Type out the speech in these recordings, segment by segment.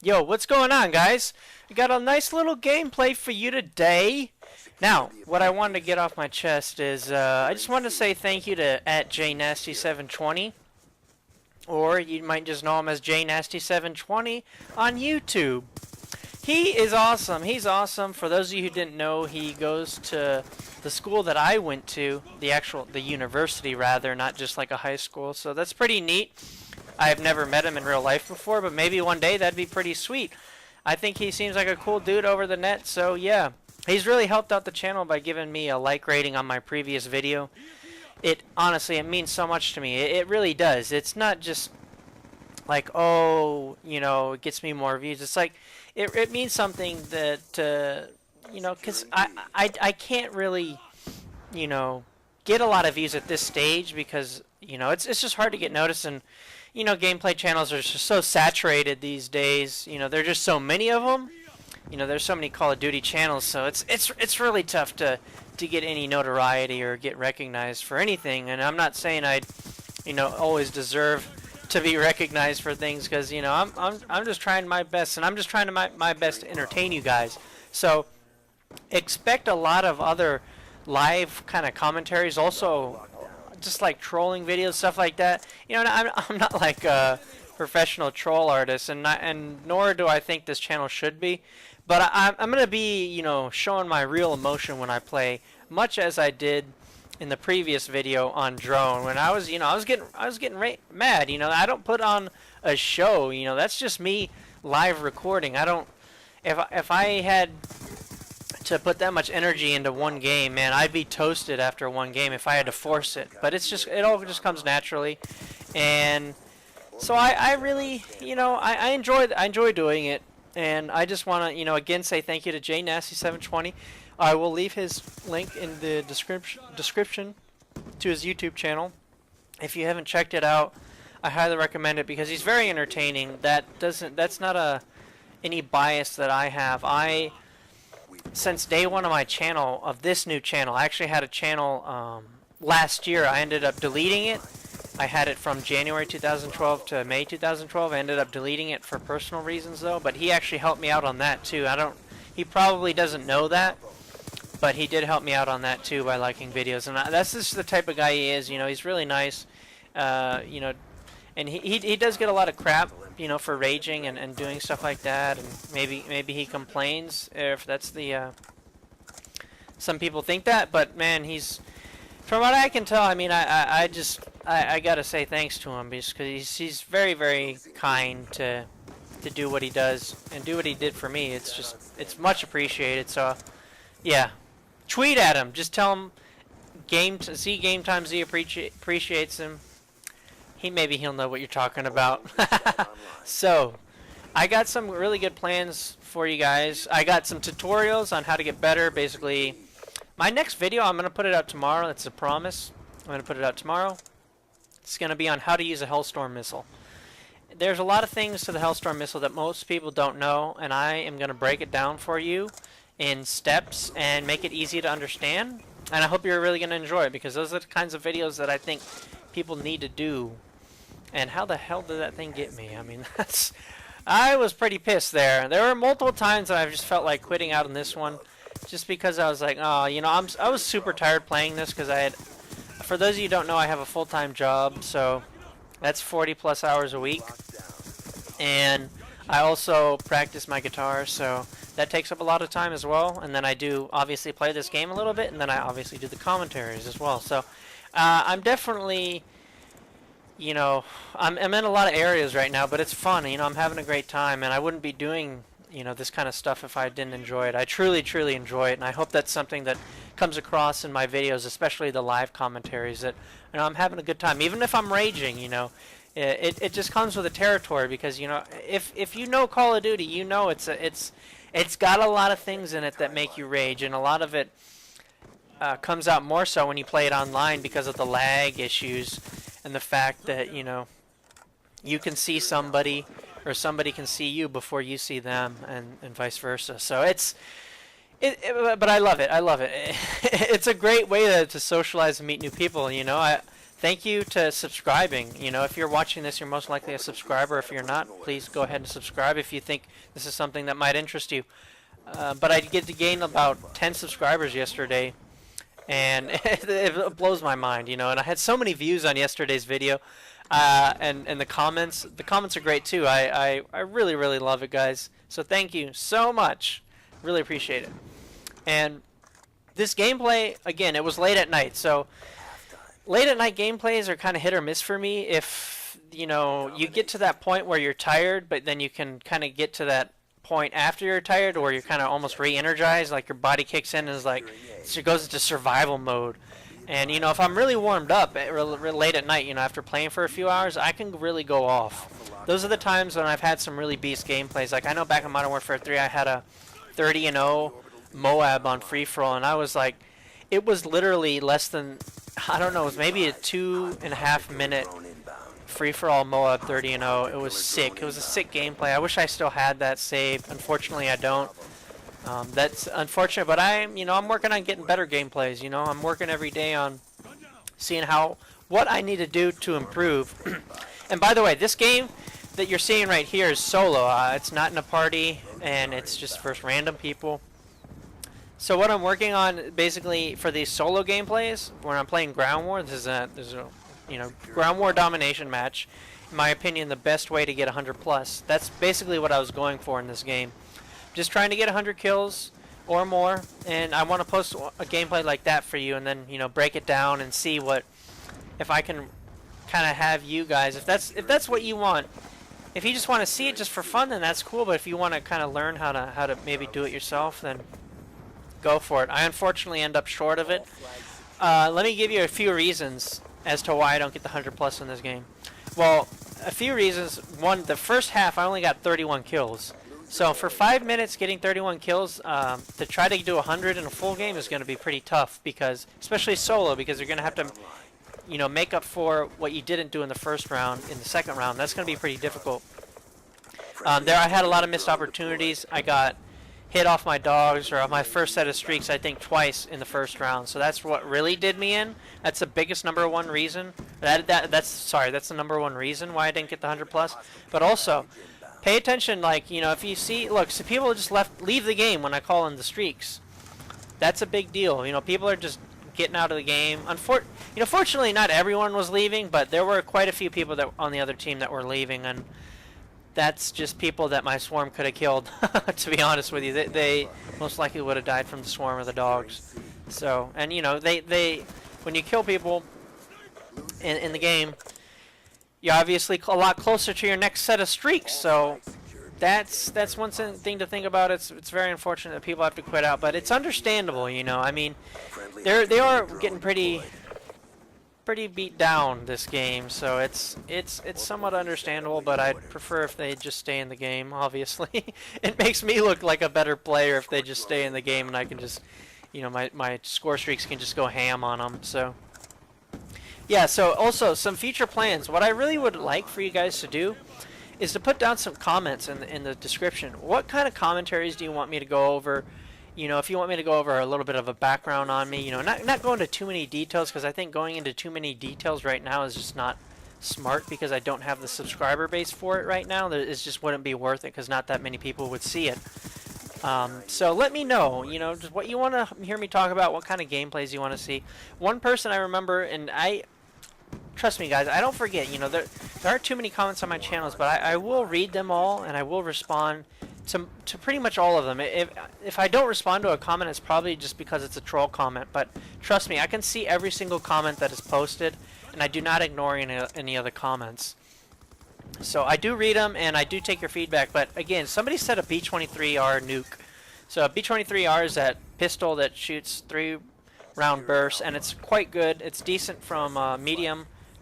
Yo, what's going on, guys? We got a nice little gameplay for you today. Now, what I wanted to get off my chest is I just wanted to say thank you to @JNasty720, or you might just know him as JNasty720 on YouTube. He is awesome. He's awesome. For those of you who didn't know, he goes to the school that I went to, the university rather, not just like a high school. So that's pretty neat. I've never met him in real life before, but maybe one day that'd be pretty sweet. I think he seems like a cool dude over the net, so yeah. He's really helped out the channel by giving me a like rating on my previous video. Honestly, it means so much to me. It really does. It's not just like, oh, it gets me more views. It's like, it means something that, because I can't really, get a lot of views at this stage because, it's just hard to get noticed. And gameplay channels are just so saturated these days. There are just so many of them. There's so many Call of Duty channels, so it's really tough to get any notoriety or get recognized for anything. And I'm not saying I'd, always deserve to be recognized for things, because I'm just trying my best, and I'm just trying my best to entertain you guys. So expect a lot of other live kind of commentaries, also just like trolling videos, stuff like that. I'm not like a professional troll artist, and nor do I think this channel should be. But I'm gonna be, showing my real emotion when I play, much as I did in the previous video on Drone, when I was getting mad. I don't put on a show. That's just me live recording. I don't. If I had to put that much energy into one game, man, I'd be toasted after one game if I had to force it. But it all just comes naturally, and so I really, I enjoy doing it, and I just want to, again say thank you to JNasty720. I will leave his link in the description to his YouTube channel. If you haven't checked it out, I highly recommend it because he's very entertaining. That's not any bias that I have. Since day one of my channel, of this new channel, I actually had a channel last year. I ended up deleting it. I had it from January 2012 to May 2012. I ended up deleting it for personal reasons, though. But he actually helped me out on that too. He probably doesn't know that, but he did help me out on that too by liking videos. And that's just the type of guy he is. He's really nice. And he does get a lot of crap, for raging and doing stuff like that. And maybe he complains, if that's the some people think that. But man, from what I can tell, I mean, I gotta say thanks to him, because he's very, very kind to do what he does and do what he did for me. It's much appreciated. So yeah, tweet at him. Just tell him Game Time Z appreciates him. Maybe he'll know what you're talking about. So I got some really good plans for you guys. I got some tutorials on how to get better. Basically, my next video, I'm gonna put it out tomorrow. That's a promise. I'm gonna put it out tomorrow. It's gonna be on how to use a Hellstorm missile. There's a lot of things to the Hellstorm missile that most people don't know, and I am gonna break it down for you in steps and make it easy to understand. And I hope you're really gonna enjoy it, because those are the kinds of videos that I think people need to do. And how the hell did that thing get me? I mean, I was pretty pissed there. There were multiple times that I've just felt like quitting out on this one, just because I was like, oh, I was super tired playing this, because for those of you who don't know, I have a full-time job, so that's 40+ hours a week. And I also practice my guitar, so that takes up a lot of time as well. And then I do obviously play this game a little bit, and then I obviously do the commentaries as well. So I'm definitely, I'm in a lot of areas right now, but it's fun. I'm having a great time, and I wouldn't be doing, this kind of stuff if I didn't enjoy it. I truly, truly enjoy it, and I hope that's something that comes across in my videos, especially the live commentaries, that, I'm having a good time. Even if I'm raging, it just comes with the territory, because, if you know Call of Duty, it's got a lot of things in it that make you rage, and a lot of it comes out more so when you play it online because of the lag issues. And the fact that, you can see somebody, or somebody can see you before you see them, and vice versa. So but I love it. I love it. It's a great way to socialize and meet new people. thank you to subscribing. You know, if you're watching this, you're most likely a subscriber. If you're not, please go ahead and subscribe if you think this is something that might interest you. But I get to gain about 10 subscribers yesterday, and it blows my mind, you know. And I had so many views on yesterday's video, and the comments are great too. I really, really love it, guys. So thank you so much. Really appreciate it. And this gameplay, again, it was late at night, so late at night gameplays are kind of hit or miss for me. If, you know, you get to that point where you're tired, but then you can kind of get to that point after you're tired, or you're kind of almost re-energized, like your body kicks in and is like, it goes into survival mode. And, you know, if I'm really warmed up late at night, you know, after playing for a few hours, I can really go off. Those are the times when I've had some really beast gameplays. Like, I know back in Modern Warfare 3, I had a 30-0 Moab on free-for-all, and I was like, it was literally less than, I don't know, it was maybe a 2.5 minute free-for-all Moab 30-0. It was sick. It was a sick gameplay. I wish I still had that saved. Unfortunately, I don't. That's unfortunate, but I'm working on getting better gameplays. You know, I'm working every day on seeing what I need to do to improve. And by the way, this game that you're seeing right here is solo. It's not in a party, and it's just for random people. So what I'm working on basically for these solo gameplays, when I'm playing Ground War, there's a Ground War domination match. In my opinion, the best way to get 100+. That's basically what I was going for in this game. Just trying to get 100 kills or more, and I want to post a gameplay like that for you, and then, you know, break it down and see if I can kind of have you guys, if that's what you want. If you just want to see it just for fun, then that's cool. But if you want to kind of learn how to maybe do it yourself, then go for it. I unfortunately end up short of it. Let me give you a few reasons as to why I don't get the 100+ in this game. Well, a few reasons. One, the first half I only got 31 kills. So for 5 minutes getting 31 kills, to try to do 100 in a full game is going to be pretty tough, because, especially solo, because you're going to have to, you know, make up for what you didn't do in the first round in the second round. That's going to be pretty difficult. There I had a lot of missed opportunities. I got hit off my dogs, or on my first set of streaks, I think twice in the first round. So that's what really did me in. That's the biggest #1 reason. That's the #1 reason why I didn't get the 100+. But also, pay attention, like, you know, if you see, look, so people just leave the game when I call in the streaks. That's a big deal. You know, people are just getting out of the game. Fortunately, not everyone was leaving, but there were quite a few people that on the other team that were leaving, and that's just people that my swarm could have killed. To be honest with you, they most likely would have died from the swarm or the dogs. So, and you know, they when you kill people in the game, you're obviously a lot closer to your next set of streaks. So that's one thing to think about. It's very unfortunate that people have to quit out, but it's understandable. You know, I mean, they are getting pretty beat down this game, so it's somewhat understandable. But I'd prefer if they just stay in the game. Obviously, it makes me look like a better player if they just stay in the game, and I can just, you know, my score streaks can just go ham on them. So. Yeah, so also some future plans. What I really would like for you guys to do is to put down some comments in the description. What kind of commentaries do you want me to go over? You know, if you want me to go over a little bit of a background on me, you know, not go into too many details, because I think going into too many details right now is just not smart, because I don't have the subscriber base for it right now. It just wouldn't be worth it, because not that many people would see it. So let me know, you know, just what you want to hear me talk about, what kind of gameplays you want to see. One person I remember, and trust me, guys, I don't forget. You know, there aren't too many comments on my channels, but I will read them all, and I will respond to pretty much all of them. If I don't respond to a comment, it's probably just because it's a troll comment. But trust me, I can see every single comment that is posted, and I do not ignore any other comments. So I do read them, and I do take your feedback. But again, somebody said a B-23R nuke. So a B-23R is that pistol that shoots 3-round bursts, and it's quite good. It's decent from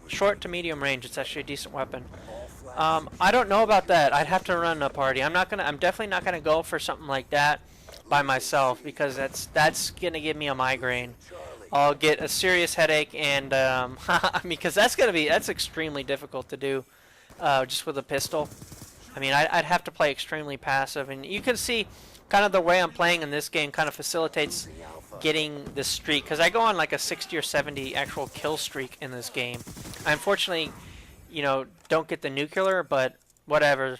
short to medium range. It's actually a decent weapon. I don't know about that. I'd have to run a party. I'm definitely not gonna go for something like that by myself, because that's gonna give me a migraine. I'll get a serious headache, and because that's extremely difficult to do just with a pistol. I mean, I'd have to play extremely passive, and you can see kind of the way I'm playing in this game kind of facilitates getting this streak, because I go on like a 60 or 70 actual kill streak in this game. I unfortunately, you know, don't get the nuclear, but whatever.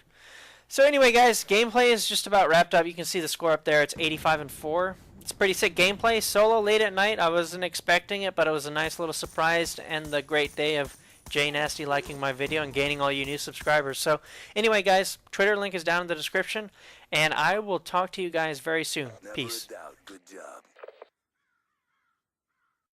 So anyway, guys, gameplay is just about wrapped up. You can see the score up there. It's 85-4. It's pretty sick gameplay. Solo late at night. I wasn't expecting it, but it was a nice little surprise to end the great day of Jay Nasty liking my video and gaining all you new subscribers. So anyway, guys, Twitter link is down in the description, and I will talk to you guys very soon. Peace. Good job.